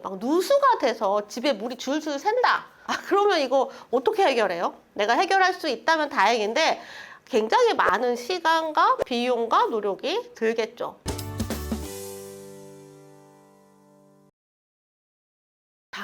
막 누수가 돼서 집에 물이 줄줄 샌다. 그러면 이거 어떻게 해결해요? 내가 해결할 수 있다면 다행인데 굉장히 많은 시간과 비용과 노력이 들겠죠.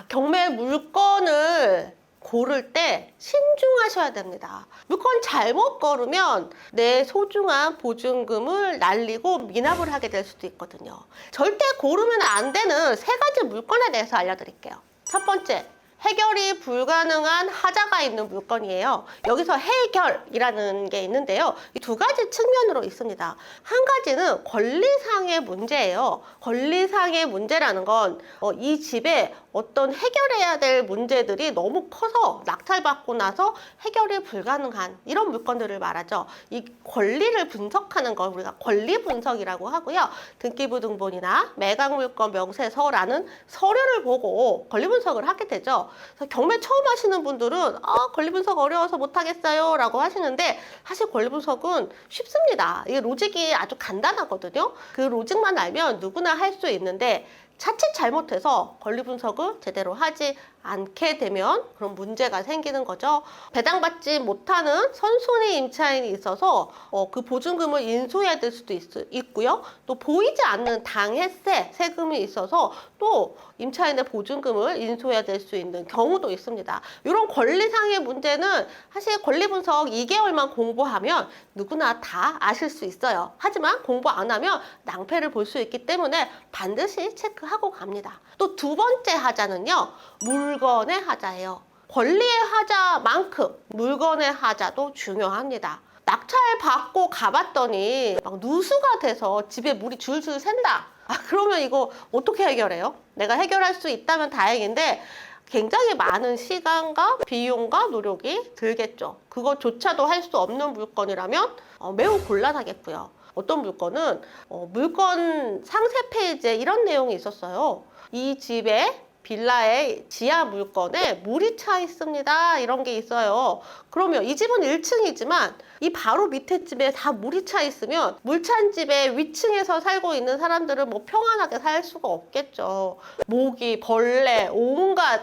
경매 물건을 고를 때 신중하셔야 됩니다. 물건 잘못 고르면 내 소중한 보증금을 날리고 미납을 하게 될 수도 있거든요. 절대 고르면 안 되는 3가지 물건에 대해서 알려드릴게요. 첫 번째, 해결이 불가능한 하자가 있는 물건이에요. 여기서 해결이라는 게 있는데요. 이 2가지 측면으로 있습니다. 한 가지는 권리상의 문제예요. 권리상의 문제라는 건 이 집에 어떤 해결해야 될 문제들이 너무 커서 낙찰받고 나서 해결이 불가능한 이런 물건들을 말하죠. 이 권리를 분석하는 걸 우리가 권리 분석이라고 하고요. 등기부등본이나 매각물건 명세서라는 서류를 보고 권리 분석을 하게 되죠. 그래서 경매 처음 하시는 분들은 권리 분석 어려워서 못하겠어요 라고 하시는데 사실 권리 분석은 쉽습니다. 이게 로직이 아주 간단하거든요. 그 로직만 알면 누구나 할 수 있는데 자칫 잘못해서 권리 분석을 제대로 하지 않게 되면 그런 문제가 생기는 거죠. 배당받지 못하는 선순위 임차인이 있어서 그 보증금을 인수해야 될 수도 있고요. 또 보이지 않는 당해세, 세금이 있어서 또 임차인의 보증금을 인수해야 될 수 있는 경우도 있습니다. 이런 권리상의 문제는 사실 권리 분석 2개월만 공부하면 누구나 다 아실 수 있어요. 하지만 공부 안 하면 낭패를 볼 수 있기 때문에 반드시 체크하고 갑니다. 또 2번째 하자는요. 물건의 하자예요. 권리의 하자만큼 물건의 하자도 중요합니다. 낙찰 받고 가봤더니 막 누수가 돼서 집에 물이 줄줄 샌다. 그러면 이거 어떻게 해결해요? 내가 해결할 수 있다면 다행인데 굉장히 많은 시간과 비용과 노력이 들겠죠. 그것조차도 할 수 없는 물건이라면 매우 곤란하겠고요. 어떤 물건은 물건 상세 페이지에 이런 내용이 있었어요. 이 집에 빌라의 지하 물건에 물이 차 있습니다. 이런 게 있어요. 그러면 이 집은 1층이지만 이 바로 밑에 집에 다 물이 차 있으면 물 찬 집에 위층에서 살고 있는 사람들은 뭐 평안하게 살 수가 없겠죠. 모기, 벌레, 온갖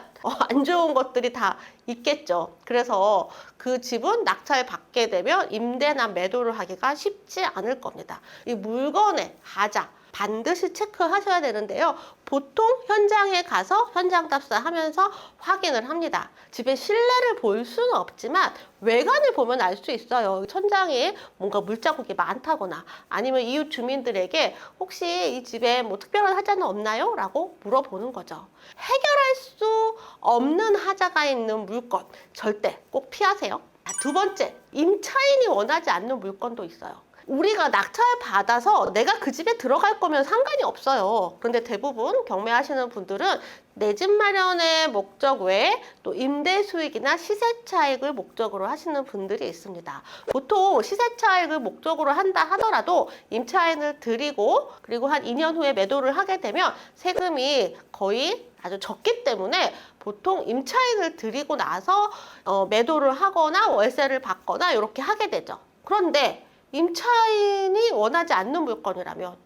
안 좋은 것들이 다 있겠죠. 그래서 그 집은 낙찰 받게 되면 임대나 매도를 하기가 쉽지 않을 겁니다. 이 물건의 하자 반드시 체크하셔야 되는데요. 보통 현장에 가서 현장 답사하면서 확인을 합니다. 집의 실내를 볼 수는 없지만 외관을 보면 알 수 있어요. 천장에 뭔가 물자국이 많다거나 아니면 이웃 주민들에게 혹시 이 집에 뭐 특별한 하자는 없나요? 라고 물어보는 거죠. 해결할 수 없는 하자가 있는 물건 절대 꼭 피하세요. 2번째, 임차인이 원하지 않는 물건도 있어요. 우리가 낙찰 받아서 내가 그 집에 들어갈 거면 상관이 없어요. 그런데 대부분 경매하시는 분들은 내 집 마련의 목적 외에 또 임대 수익이나 시세 차익을 목적으로 하시는 분들이 있습니다. 보통 시세 차익을 목적으로 한다 하더라도 임차인을 들이고 그리고 한 2년 후에 매도를 하게 되면 세금이 거의 아주 적기 때문에 보통 임차인을 들이고 나서 매도를 하거나 월세를 받거나 이렇게 하게 되죠. 그런데 임차인이 원하지 않는 물건이라면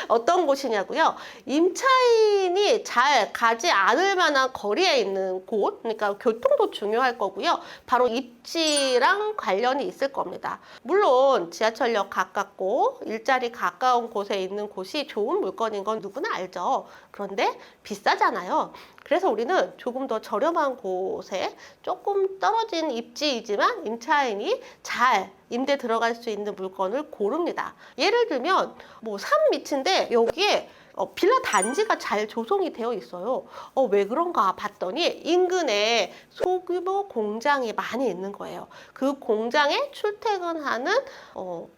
어떤 곳이냐고요? 임차인이 잘 가지 않을 만한 거리에 있는 곳, 그러니까 교통도 중요할 거고요. 바로 입지랑 관련이 있을 겁니다. 물론 지하철역 가깝고 일자리 가까운 곳에 있는 곳이 좋은 물건인 건 누구나 알죠. 그런데 비싸잖아요. 그래서 우리는 조금 더 저렴한 곳에 조금 떨어진 입지이지만 임차인이 잘 임대 들어갈 수 있는 물건을 고릅니다. 예를 들면 뭐 산 밑인데 여기에 빌라 단지가 잘 조성이 되어 있어요. 왜 그런가 봤더니 인근에 소규모 공장이 많이 있는 거예요. 그 공장에 출퇴근하는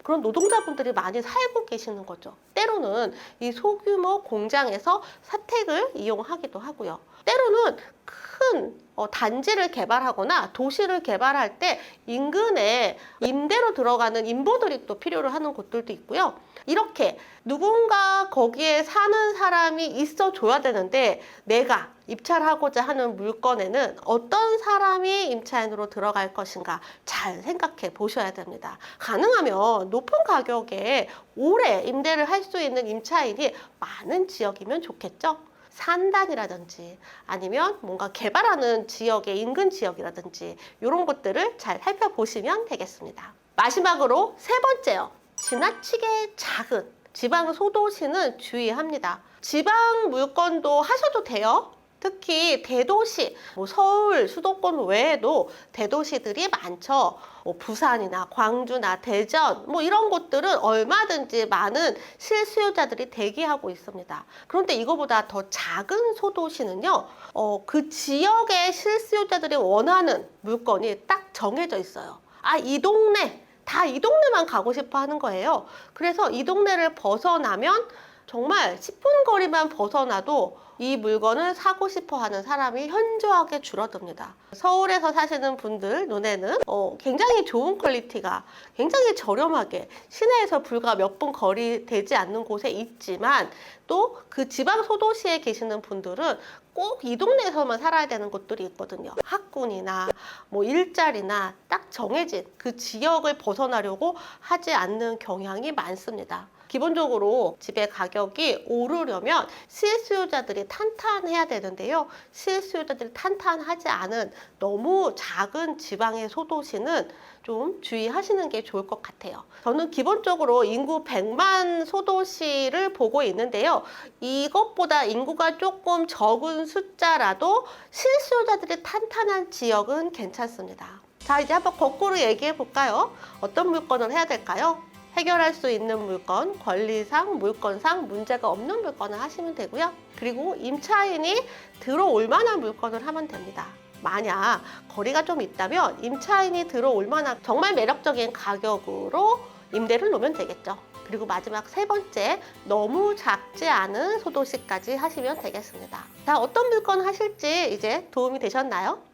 그런 노동자분들이 많이 살고 계시는 거죠. 때로는 이 소규모 공장에서 사택을 이용하기도 하고요. 때로는 큰 단지를 개발하거나 도시를 개발할 때 인근에 임대로 들어가는 임보들이 또 필요로 하는 곳들도 있고요. 이렇게 누군가 거기에 사는 사람이 있어줘야 되는데 내가 입찰하고자 하는 물건에는 어떤 사람이 임차인으로 들어갈 것인가 잘 생각해 보셔야 됩니다. 가능하면 높은 가격에 오래 임대를 할 수 있는 임차인이 많은 지역이면 좋겠죠. 산단이라든지 아니면 뭔가 개발하는 지역의 인근 지역이라든지 이런 것들을 잘 살펴보시면 되겠습니다. 마지막으로 세 번째요. 지나치게 작은 지방 소도시는 주의합니다. 지방 물건도 하셔도 돼요. 특히 대도시, 서울 수도권 외에도 대도시들이 많죠. 부산이나 광주나 대전 이런 곳들은 얼마든지 많은 실수요자들이 대기하고 있습니다. 그런데 이거보다 더 작은 소도시는요, 그 지역의 실수요자들이 원하는 물건이 딱 정해져 있어요. 이 동네, 다 이 동네만 가고 싶어 하는 거예요. 그래서 이 동네를 벗어나면 정말 10분 거리만 벗어나도 이 물건을 사고 싶어 하는 사람이 현저하게 줄어듭니다. 서울에서 사시는 분들 눈에는 굉장히 좋은 퀄리티가 굉장히 저렴하게 시내에서 불과 몇 분 거리 되지 않는 곳에 있지만 또 그 지방 소도시에 계시는 분들은 꼭 이 동네에서만 살아야 되는 곳들이 있거든요. 학군이나 일자리나 딱 정해진 그 지역을 벗어나려고 하지 않는 경향이 많습니다. 기본적으로 집의 가격이 오르려면 실수요자들이 탄탄해야 되는데요. 실수요자들이 탄탄하지 않은 너무 작은 지방의 소도시는 좀 주의하시는 게 좋을 것 같아요. 저는 기본적으로 인구 100만 소도시를 보고 있는데요. 이것보다 인구가 조금 적은 숫자라도 실수요자들이 탄탄한 지역은 괜찮습니다. 자, 이제 한번 거꾸로 얘기해 볼까요? 어떤 물건을 해야 될까요? 해결할 수 있는 물건, 권리상, 물건상 문제가 없는 물건을 하시면 되고요. 그리고 임차인이 들어올 만한 물건을 하면 됩니다. 만약 거리가 좀 있다면 임차인이 들어올 만한 정말 매력적인 가격으로 임대를 놓으면 되겠죠. 그리고 마지막 세 번째, 너무 작지 않은 소도시까지 하시면 되겠습니다. 자, 어떤 물건 하실지 이제 도움이 되셨나요?